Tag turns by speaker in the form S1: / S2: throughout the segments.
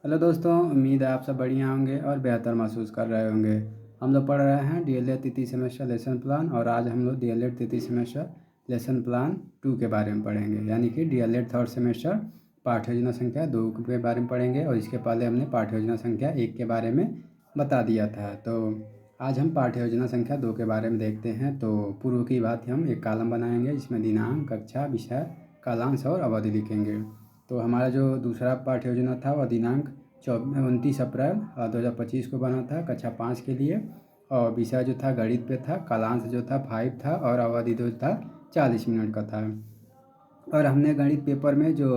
S1: Hello दोस्तों, उम्मीद है आप सब बढ़िया होंगे और बेहतर महसूस कर रहे होंगे। हम लोग पढ़ रहे हैं डीएलएड तृतीय सेमेस्टर लेसन प्लान और आज हम लोग डीएलएड तृतीय सेमेस्टर लेसन प्लान 2 के बारे में पढ़ेंगे, यानी कि डीएलएड थर्ड सेमेस्टर पाठ्य योजना संख्या 2 के बारे में पढ़ेंगे। और इसके पहले हमने पाठ्य योजना संख्या 1 के बारे में बता दिया था। तो आज हम पाठ्य योजना संख्या 2 के बारे में देखते हैं। तो पूर्व की बात हम एक कॉलम बनाएंगे जिसमें दिनांक, कक्षा, विषय, कालांश और अवधि लिखेंगे। तो हमारा जो दूसरा पाठ्य योजना था वह दिनांक 29 अप्रैल 2025 को बना था कक्षा 5 के लिए। और विषय जो था गणित पे था, कालांश जो था 5 था और अवधि जो था 40 मिनट का था। और हमने गणित पेपर में जो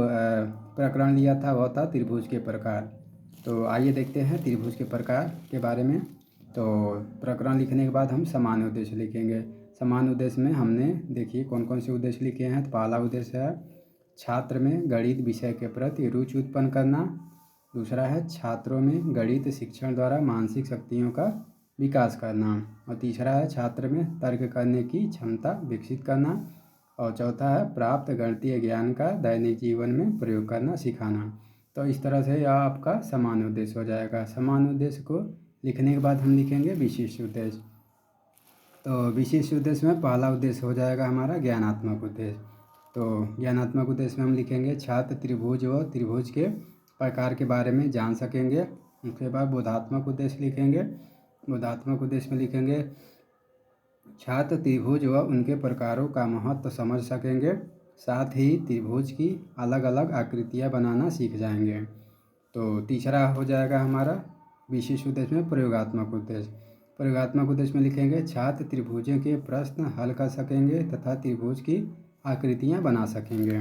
S1: प्रकरण लिया था वह था त्रिभुज के प्रकार। तो आइए देखते हैं त्रिभुज के प्रकार के बारे में। तो प्रकरण लिखने के बाद हम सामान्य उद्देश्य लिखेंगे। सामान्य उद्देश्य में हमने देखिए कौन कौन से उद्देश्य लिखे हैं। तो पहला उद्देश्य है छात्र में गणित विषय के प्रति रुचि उत्पन्न करना। दूसरा है छात्रों में गणित शिक्षण द्वारा मानसिक शक्तियों का विकास करना। और तीसरा है छात्र में तर्क करने की क्षमता विकसित करना। और चौथा है प्राप्त गणितीय ज्ञान का दैनिक जीवन में प्रयोग करना सिखाना। तो इस तरह से यह आपका सामान्य उद्देश्य हो जाएगा। सामान्य उद्देश्य को लिखने के बाद हम लिखेंगे विशिष्ट उद्देश्य। तो विशिष्ट उद्देश्य में पहला उद्देश्य हो जाएगा हमारा ज्ञानात्मक उद्देश्य। तो ज्ञानात्मक उद्देश्य में हम लिखेंगे छात्र त्रिभुज व त्रिभुज के प्रकार के बारे में जान सकेंगे। उसके बाद बोधात्मक उद्देश्य लिखेंगे। बोधात्मक उद्देश्य में लिखेंगे छात्र त्रिभुज व उनके प्रकारों का महत्व समझ सकेंगे, साथ ही त्रिभुज की अलग अलग आकृतियाँ बनाना सीख जाएंगे। तो तीसरा हो जाएगा हमारा विशिष्ट उद्देश्य में प्रयोगात्मक उद्देश्य। प्रयोगात्मक उद्देश्य में लिखेंगे छात्र त्रिभुजों के प्रश्न हल कर सकेंगे तथा त्रिभुज की आकृतियाँ बना सकेंगे।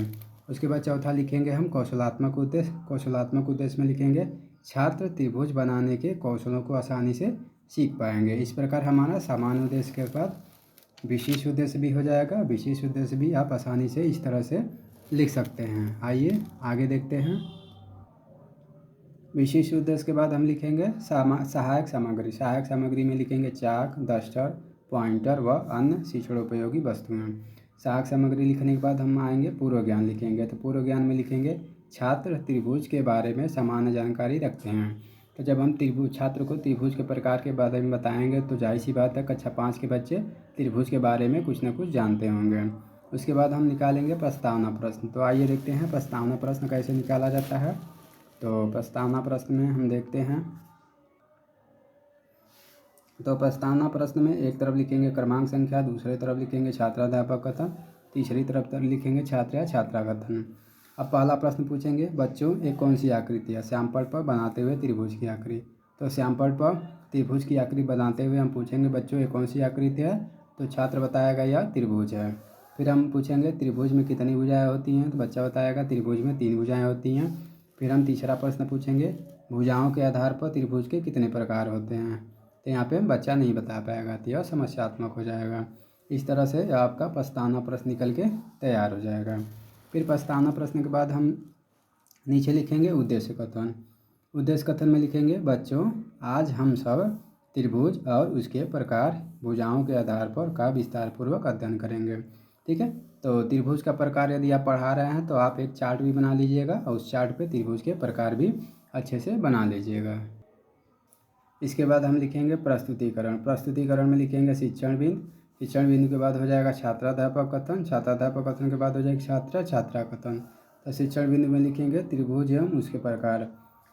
S1: उसके बाद चौथा लिखेंगे हम कौशलात्मक उद्देश्य। कौशलात्मक उद्देश्य में लिखेंगे छात्र त्रिभुज बनाने के कौशलों को आसानी से सीख पाएंगे। इस प्रकार हमारा सामान्य उद्देश्य के बाद विशेष उद्देश्य भी हो जाएगा। विशेष उद्देश्य भी आप आसानी से इस तरह से लिख सकते हैं। आइए आगे देखते हैं। विशेष उद्देश्य के बाद हम लिखेंगे सहायक सामग्री। सहायक सामग्री में लिखेंगे चाक, डस्टर, पॉइंटर व अन्य शिक्षणोपयोगी वस्तुएं। सहायक सामग्री लिखने के बाद हम आएंगे पूर्व ज्ञान लिखेंगे। तो पूर्व ज्ञान में लिखेंगे छात्र त्रिभुज के बारे में सामान्य जानकारी रखते हैं। तो जब हम छात्र को त्रिभुज के प्रकार के बारे में बताएंगे तो जाहिर सी बात है कक्षा 5 के बच्चे त्रिभुज के बारे में कुछ न कुछ जानते होंगे। उसके बाद हम निकालेंगे प्रस्तावना प्रश्न। तो आइए देखते हैं प्रस्तावना प्रश्न कैसे निकाला जाता है। तो प्रस्तावना प्रश्न में हम देखते हैं। तो प्रस्तावना प्रश्न में एक तरफ लिखेंगे क्रमांक संख्या, दूसरी तरफ लिखेंगे छात्राध्यापक कथन, तीसरी तरफ लिखेंगे छात्र या छात्रा कथन। अब पहला प्रश्न पूछेंगे बच्चों एक कौन सी आकृति है। श्यामपट्ट पर बनाते हुए त्रिभुज की आकृति। तो श्यामपट्ट पर त्रिभुज की आकृति बनाते हुए हम पूछेंगे बच्चों एक कौन सी आकृति है। तो छात्र बताएगा यह त्रिभुज है। फिर हम पूछेंगे त्रिभुज में कितनी भुजाएं होती हैं। तो बच्चा बताएगा त्रिभुज में 3 भुजाएं होती हैं। फिर हम तीसरा प्रश्न पूछेंगे भुजाओं के आधार पर त्रिभुज के कितने प्रकार होते हैं। तो यहाँ पे बच्चा नहीं बता पाएगा तो यह समस्यात्मक हो जाएगा। इस तरह से आपका प्रस्तावना प्रश्न निकल के तैयार हो जाएगा। फिर प्रस्तावना प्रश्न के बाद हम नीचे लिखेंगे उद्देश्य कथन। उद्देश्य कथन में लिखेंगे बच्चों आज हम सब त्रिभुज और उसके प्रकार भुजाओं के आधार पर का विस्तारपूर्वक अध्ययन करेंगे। ठीक है। तो त्रिभुज का प्रकार यदि आप पढ़ा रहे हैं तो आप एक चार्ट भी बना लीजिएगा और उस चार्ट पे त्रिभुज के प्रकार भी अच्छे से बना लीजिएगा। इसके बाद हम लिखेंगे प्रस्तुतिकरण। प्रस्तुतिकरण में लिखेंगे शिक्षण बिंदु। शिक्षण बिंदु के बाद हो जाएगा छात्राध्यापक कथन। छात्राध्यापक कथन के बाद हो जाएगा छात्र छात्रा कथन। तो शिक्षण बिंदु में लिखेंगे त्रिभुज एवं उसके प्रकार।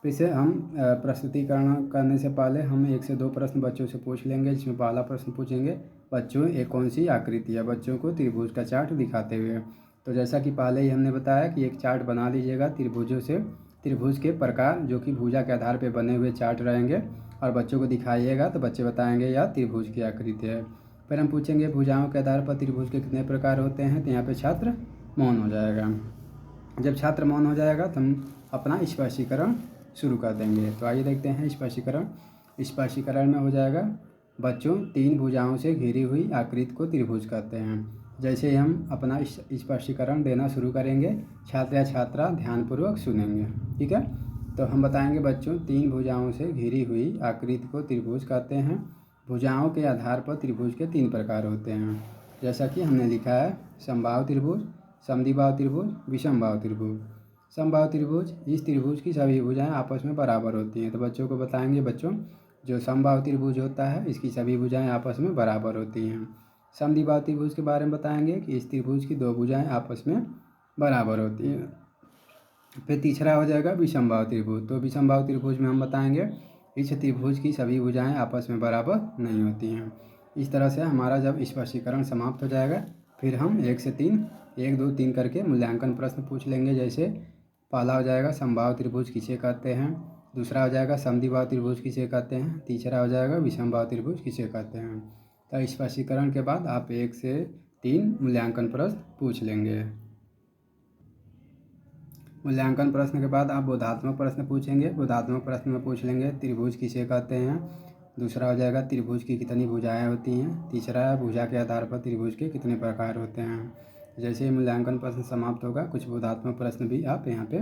S1: फिर से हम प्रस्तुतिकरण करने से पहले हम 1 से 2 प्रश्न बच्चों से पूछ लेंगे, जिसमें पहला प्रश्न पूछेंगे बच्चों एक कौन सी आकृति है, बच्चों को त्रिभुज का चार्ट दिखाते हुए। तो जैसा कि पहले ही हमने बताया कि एक चार्ट बना लीजिएगा त्रिभुजों से, त्रिभुज के प्रकार जो कि भुजा के आधार पर बने हुए चार्ट रहेंगे और बच्चों को दिखाइएगा तो बच्चे बताएंगे यह त्रिभुज की आकृति है। फिर हम पूछेंगे भुजाओं के आधार पर त्रिभुज के कितने प्रकार होते हैं। तो यहाँ पे छात्र मौन हो जाएगा। जब छात्र मौन हो जाएगा तो हम अपना स्पष्टीकरण शुरू कर देंगे। तो आइए देखते हैं स्पष्टीकरण। स्पष्टीकरण में हो जाएगा बच्चों 3 भुजाओं से घिरी हुई आकृति को त्रिभुज कहते हैं। जैसे ही हम अपना स्पष्टीकरण देना शुरू करेंगे छात्र या छात्रा ध्यानपूर्वक सुनेंगे। ठीक है। तो हम बताएंगे बच्चों 3 भुजाओं से घिरी हुई आकृति को त्रिभुज कहते हैं। भुजाओं के आधार पर त्रिभुज के 3 प्रकार होते हैं, जैसा कि हमने लिखा है समबाहु त्रिभुज, समद्विबाहु त्रिभुज, विषमबाहु त्रिभुज। समबाहु त्रिभुज, इस त्रिभुज की सभी भुजाएं आपस में बराबर होती हैं। तो बच्चों को बताएंगे बच्चों, जो समबाहु त्रिभुज होता है इसकी सभी भुजाएं आपस में बराबर होती हैं। समद्विबाहु त्रिभुज के बारे में बताएंगे कि इस त्रिभुज की दो भुजाएं आपस में बराबर होती हैं। फिर तीसरा हो जाएगा विषमबाहु त्रिभुज। तो विषमबाहु त्रिभुज में हम बताएंगे इस त्रिभुज की सभी भुजाएं आपस में बराबर नहीं होती हैं। इस तरह से हमारा जब स्पष्टीकरण समाप्त हो जाएगा फिर हम 1 से 3, 1, 2, 3 करके मूल्यांकन प्रश्न पूछ लेंगे। जैसे पहला हो जाएगा समबाहु त्रिभुज किसे कहते हैं, दूसरा हो जाएगा समद्विबाहु त्रिभुज किसे कहते हैं, तीसरा हो जाएगा विषमबाहु त्रिभुज किसे कहते हैं। तो स्पष्टीकरण के बाद आप 1 से 3 मूल्यांकन प्रश्न पूछ लेंगे। मूल्यांकन प्रश्न के बाद आप बोधात्मक प्रश्न पूछेंगे। बोधात्मक प्रश्न में पूछ लेंगे त्रिभुज किसे कहते हैं, दूसरा हो जाएगा त्रिभुज की कितनी भुजाएं होती हैं, तीसरा है भुजा के आधार पर त्रिभुज के कितने प्रकार होते हैं। जैसे ही मूल्यांकन प्रश्न समाप्त होगा कुछ बोधात्मक प्रश्न भी आप यहाँ पे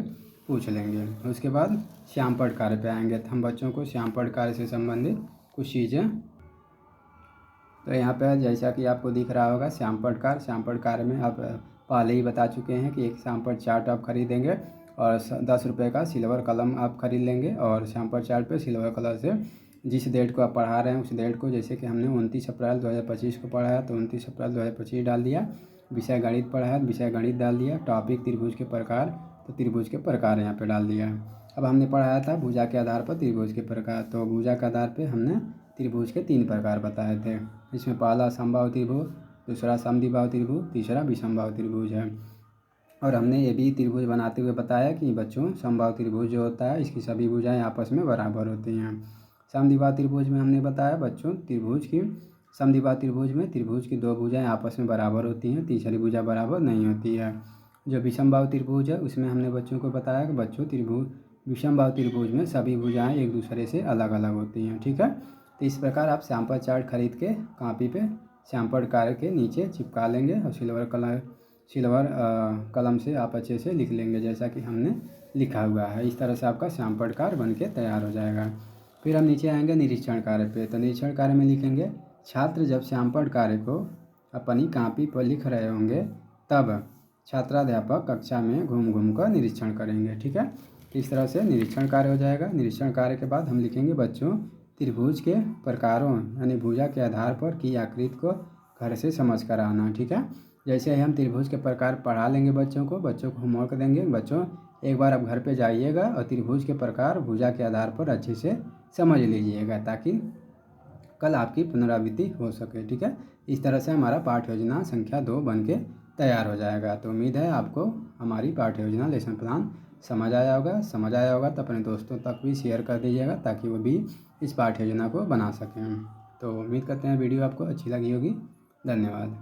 S1: पूछ लेंगे। उसके बाद श्यामपट्ट कार्य पे आएंगे। तो हम बच्चों को श्यामपट्ट कार्य से संबंधित कुछ चीज़ें, तो यहाँ पे जैसा कि आपको दिख रहा होगा श्यामपट्ट कार्य। श्यामपट्ट कार्य में आप पहले ही बता चुके हैं कि एक श्यामपट्ट चार्ट आप खरीदेंगे और 10 रुपये का सिल्वर कलम आप खरीद लेंगे और श्यामपट्ट चार्ट पे सिल्वर कलर से जिस डेट को आप पढ़ा रहे हैं उस डेट को, जैसे कि हमने 29 अप्रैल 2025 को पढ़ाया तो 29 अप्रैल 2025 डाल दिया। विषय गणित पढ़ा है, विषय गणित डाल दिया। टॉपिक त्रिभुज के प्रकार, तो त्रिभुज के प्रकार यहाँ पे डाल दिया। अब हमने पढ़ाया था भुजा के आधार पर त्रिभुज के प्रकार, तो भुजा के आधार पर हमने त्रिभुज के 3 प्रकार बताए थे। इसमें पहला समबाहु त्रिभुज, दूसरा समद्विबाहु त्रिभुज, तीसरा विषमबाहु त्रिभुज है। और हमने ये भी त्रिभुज बनाते हुए बताया कि बच्चों समबाहु त्रिभुज जो होता है इसकी सभी भुजाएं आपस में बराबर होती हैं। समद्विबाहु त्रिभुज में हमने बताया बच्चों त्रिभुज की, समद्विबाहु त्रिभुज में त्रिभुज की दो भुजाएं आपस में बराबर होती हैं, तीसरी भुजा बराबर नहीं होती है। जो विषमबाहु त्रिभुज है उसमें हमने बच्चों को बताया कि बच्चों त्रिभुज विषमबाहु त्रिभुज में सभी भुजाएं एक दूसरे से अलग अलग होती हैं। ठीक है, तो इस प्रकार आप श्यामपट्ट चार्ट खरीद के कापी पे श्यामपट्ट कार्य के नीचे चिपका लेंगे और सिल्वर कलम से आप अच्छे से लिख लेंगे जैसा कि हमने लिखा हुआ है। इस तरह से आपका श्यामपट्ट कार्य बन के तैयार हो जाएगा। फिर हम नीचे आएंगे निरीक्षण कार्य पे। तो निरीक्षण कार्य में लिखेंगे छात्र जब श्यामपट्ट कार्य को अपनी कापी पर लिख रहे होंगे तब छात्राध्यापक कक्षा में घूम घूम कर निरीक्षण करेंगे। ठीक है, इस तरह से निरीक्षण कार्य हो जाएगा। निरीक्षण कार्य के बाद हम लिखेंगे बच्चों त्रिभुज के प्रकारों यानी भुजा के आधार पर की आकृति को घर से समझ कर आना। ठीक है, जैसे ही हम त्रिभुज के प्रकार पढ़ा लेंगे बच्चों को होमवर्क देंगे। बच्चों एक बार आप घर पे जाइएगा और त्रिभुज के प्रकार भुजा के आधार पर अच्छे से समझ लीजिएगा ताकि कल आपकी पुनरावृत्ति हो सके। ठीक है, इस तरह से हमारा पाठ्य योजना संख्या 2 बन के तैयार हो जाएगा। तो उम्मीद है आपको हमारी पाठ्य योजना लेसन प्लान समझ आया होगा तो अपने दोस्तों तक भी शेयर कर दीजिएगा ताकि वो भी इस पाठ्य योजना को बना सकें। तो उम्मीद करते हैं वीडियो आपको अच्छी लगी होगी। धन्यवाद।